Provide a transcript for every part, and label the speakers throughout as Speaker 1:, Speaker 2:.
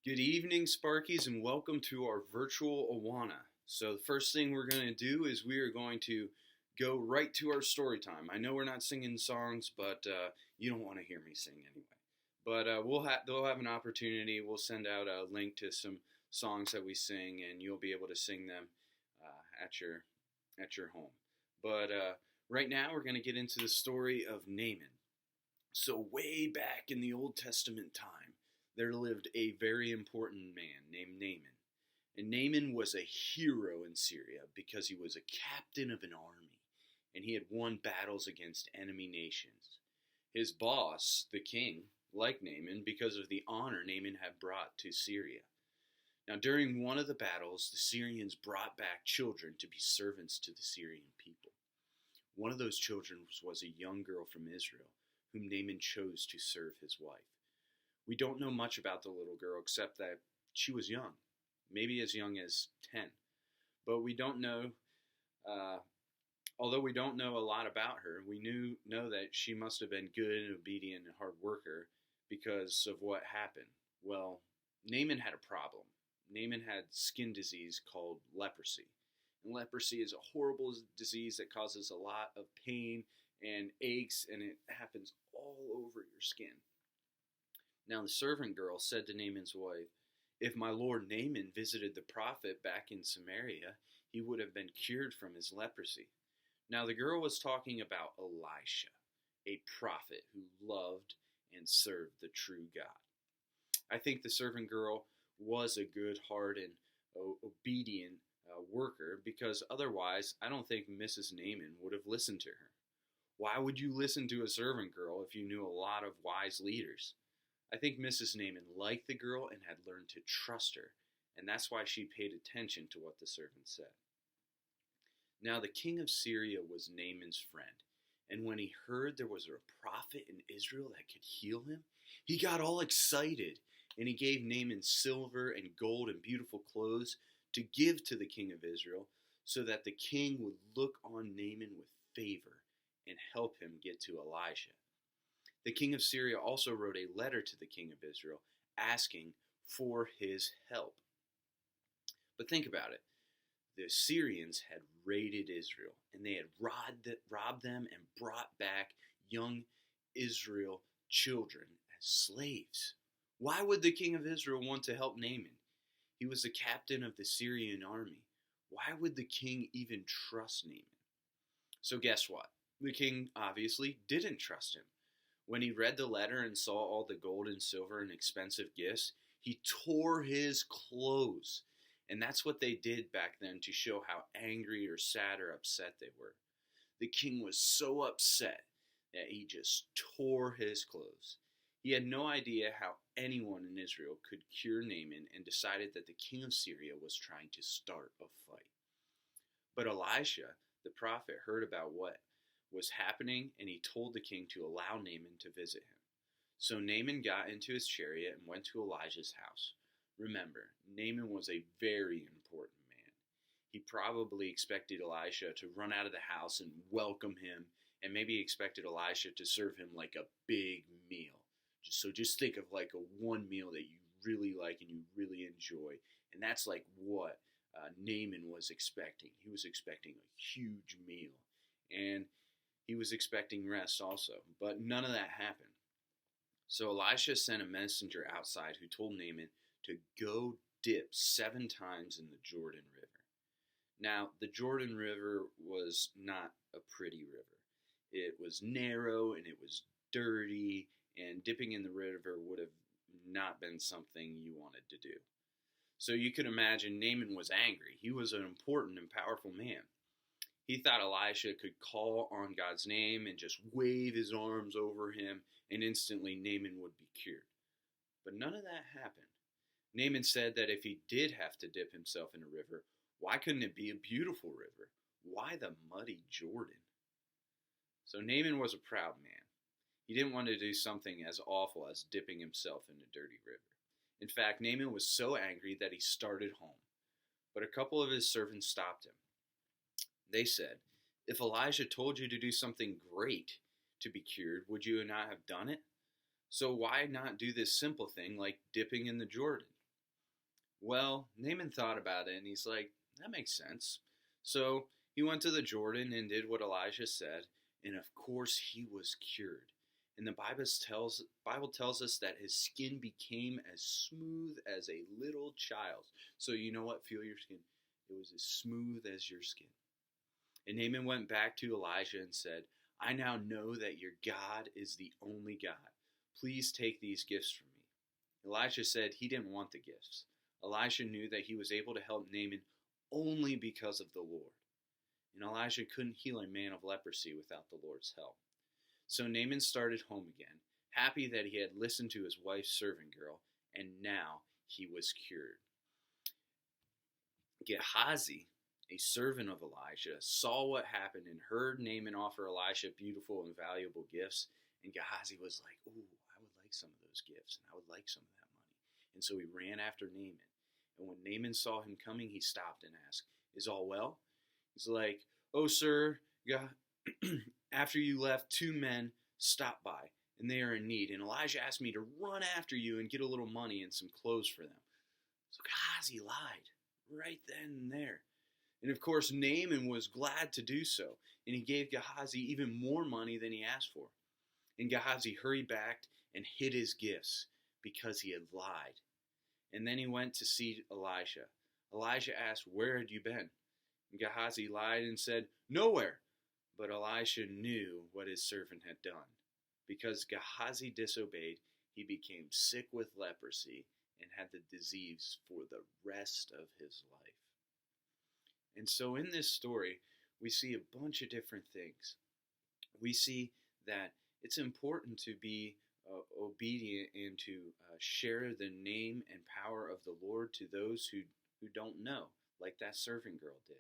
Speaker 1: Good evening, Sparkies, and welcome to our virtual Awana. So, the first thing we're going to do is we are going to go right to our story time. I know we're not singing songs, but you don't want to hear me sing anyway. But they'll have an opportunity. We'll send out a link to some songs that we sing, and you'll be able to sing them at your home. But right now, we're going to get into the story of Naaman. So, way back in the Old Testament time, there lived a very important man named Naaman. And Naaman was a hero in Syria because he was a captain of an army and he had won battles against enemy nations. His boss, the king, liked Naaman because of the honor Naaman had brought to Syria. Now, during one of the battles, the Syrians brought back children to be servants to the Syrian people. One of those children was a young girl from Israel whom Naaman chose to serve his wife. We don't know much about the little girl except that she was young, maybe as young as 10. But we don't know, although we don't know a lot about her, we know that she must have been good and obedient and hard worker because of what happened. Well, Naaman had a problem. Naaman had skin disease called leprosy. And leprosy is a horrible disease that causes a lot of pain and aches, and it happens all over your skin. Now the servant girl said to Naaman's wife, "If my lord Naaman visited the prophet back in Samaria, he would have been cured from his leprosy." Now the girl was talking about Elisha, a prophet who loved and served the true God. I think the servant girl was a good, hard, and obedient worker, because otherwise I don't think Mrs. Naaman would have listened to her. Why would you listen to a servant girl if you knew a lot of wise leaders? I think Mrs. Naaman liked the girl and had learned to trust her, and that's why she paid attention to what the servant said. Now the king of Syria was Naaman's friend, and when he heard there was a prophet in Israel that could heal him, he got all excited, and he gave Naaman silver and gold and beautiful clothes to give to the king of Israel, so that the king would look on Naaman with favor and help him get to Elisha. The king of Syria also wrote a letter to the king of Israel asking for his help. But think about it. The Syrians had raided Israel, and they had robbed them and brought back young Israel children as slaves. Why would the king of Israel want to help Naaman? He was the captain of the Syrian army. Why would the king even trust Naaman? So guess what? The king obviously didn't trust him. When he read the letter and saw all the gold and silver and expensive gifts, he tore his clothes. And that's what they did back then to show how angry or sad or upset they were. The king was so upset that he just tore his clothes. He had no idea how anyone in Israel could cure Naaman and decided that the king of Syria was trying to start a fight. But Elisha, the prophet, heard about what was happening, and he told the king to allow Naaman to visit him. So Naaman got into his chariot and went to Elijah's house. Remember, Naaman was a very important man. He probably expected Elisha to run out of the house and welcome him, and maybe expected Elisha to serve him like a big meal. So just think of like a one meal that you really like and you really enjoy, and that's like what Naaman was expecting. He was expecting a huge meal, and he was expecting rest also, but none of that happened. So Elisha sent a messenger outside who told Naaman to go dip 7 times in the Jordan River. Now, the Jordan River was not a pretty river. It was narrow and it was dirty, and dipping in the river would have not been something you wanted to do. So you could imagine Naaman was angry. He was an important and powerful man. He thought Elisha could call on God's name and just wave his arms over him, and instantly Naaman would be cured. But none of that happened. Naaman said that if he did have to dip himself in a river, why couldn't it be a beautiful river? Why the muddy Jordan? So Naaman was a proud man. He didn't want to do something as awful as dipping himself in a dirty river. In fact, Naaman was so angry that he started home. But a couple of his servants stopped him. They said, "If Elijah told you to do something great to be cured, would you not have done it? So why not do this simple thing like dipping in the Jordan?" Well, Naaman thought about it and he's like, that makes sense. So he went to the Jordan and did what Elijah said, and of course he was cured. And the Bible tells us that his skin became as smooth as a little child's. So you know what? Feel your skin. It was as smooth as your skin. And Naaman went back to Elijah and said, I now know that your God is the only God. Please take these gifts from me. Elijah said he didn't want the gifts. Elisha knew that he was able to help Naaman only because of the Lord. And Elijah couldn't heal a man of leprosy without the Lord's help. So Naaman started home again, happy that he had listened to his wife's servant girl, and now he was cured. Gehazi, a servant of Elijah, saw what happened and heard Naaman offer Elisha beautiful and valuable gifts. And Gehazi was like, ooh, I would like some of those gifts, and I would like some of that money. And so he ran after Naaman. And when Naaman saw him coming, he stopped and asked, is all well? He's like, oh, sir, after you left, 2 men stopped by, and they are in need. And Elijah asked me to run after you and get a little money and some clothes for them. So Gehazi lied right then and there. And of course, Naaman was glad to do so, and he gave Gehazi even more money than he asked for. And Gehazi hurried back and hid his gifts because he had lied. And then he went to see Elisha. Elijah asked, where had you been? And Gehazi lied and said, nowhere. But Elisha knew what his servant had done. Because Gehazi disobeyed, he became sick with leprosy and had the disease for the rest of his life. And so in this story, we see a bunch of different things. We see that it's important to be obedient and to share the name and power of the Lord to those who don't know, like that servant girl did.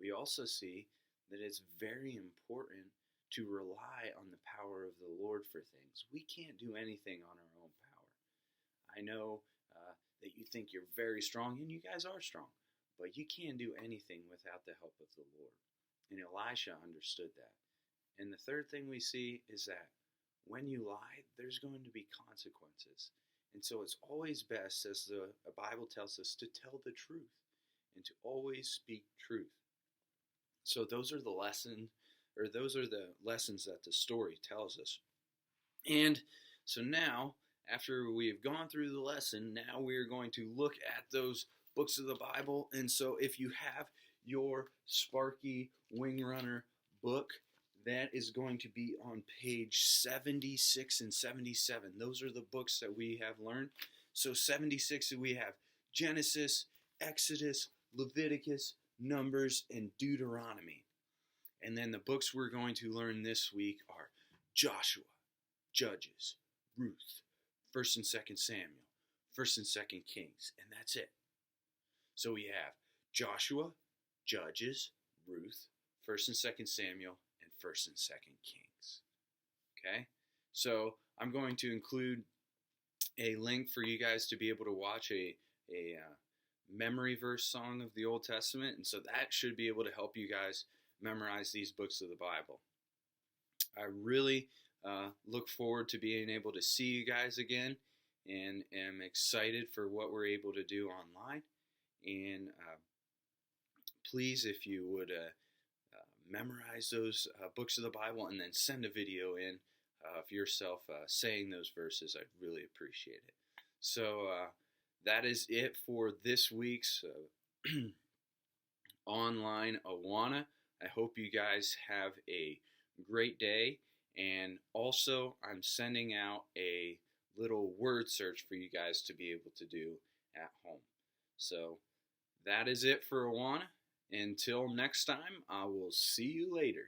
Speaker 1: We also see that it's very important to rely on the power of the Lord for things. We can't do anything on our own power. I know that you think you're very strong, and you guys are strong, but you can't do anything without the help of the Lord. And Elisha understood that. And the third thing we see is that when you lie, there's going to be consequences. And so it's always best, as the Bible tells us, to tell the truth and to always speak truth. So those are the lessons that the story tells us. And so now, after we have gone through the lesson, now we are going to look at those books of the Bible. And so if you have your Sparky Wing Runner book, that is going to be on page 76 and 77. Those are the books that we have learned. So 76, we have Genesis, Exodus, Leviticus, Numbers, and Deuteronomy. And then the books we're going to learn this week are Joshua, Judges, Ruth, 1st and 2nd Samuel, 1st and 2nd Kings, and that's it. So we have Joshua, Judges, Ruth, 1st and 2nd Samuel, and 1st and 2nd Kings. Okay? So I'm going to include a link for you guys to be able to watch a memory verse song of the Old Testament, and so that should be able to help you guys memorize these books of the Bible. I really look forward to being able to see you guys again, and am excited for what we're able to do online. And please, if you would memorize those books of the Bible and then send a video in of yourself saying those verses, I'd really appreciate it. So that is it for this week's online Awana. I hope you guys have a great day. And also, I'm sending out a little word search for you guys to be able to do at home. So that is it for Awana. Until next time, I will see you later.